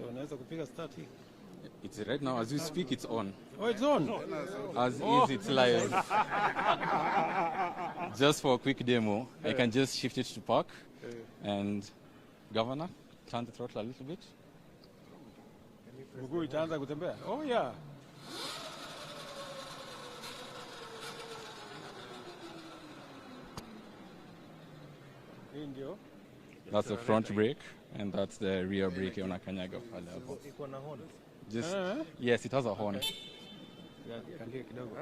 So unaweza kupiga start hii. It's right now as we speak. It's on. Oh, it's on. As is, it's live. Just for a quick demo, I can just shift it to park, and governor, turn the throttle a little bit. Mguu itaanza kutembea. Oh yeah. Hii ndio. That's the front brake, and that's the rear brake on a kanyaga. Iko na horn. Just yes, it has a horn. Kandia kidogo.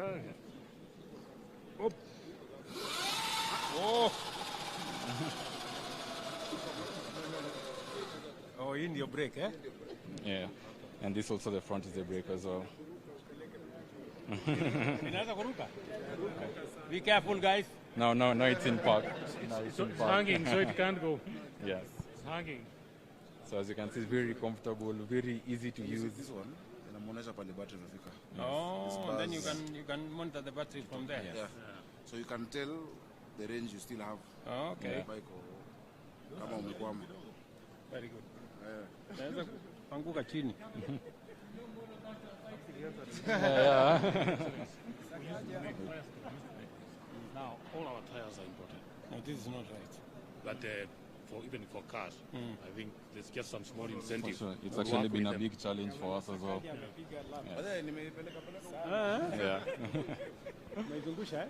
Op. Oh. Oh, hii ndio brake, eh? Yeah, and this also the front is the brake as well. Inaweza kuruka. Be careful, guys. No, it's in park. No, it's in It's park. hanging, so it can't go. Yes. It's hanging. So as you can see, it's very comfortable, very easy to use. This one, inamuonesha pale battery imefika. Oh, and then you can monitor the battery from there. Yeah. So you can tell the range you still have. Oh, okay. Bike or kama umekwama. Very good. Naweza kuanguka chini. Now, all our tires are important. No, this is not right. But even for cars, I think there's just some small incentive. Sure. It's actually been a big challenge for us as well. Baadaye nimeipeleka pale. Yeah. Umeizungusha, eh?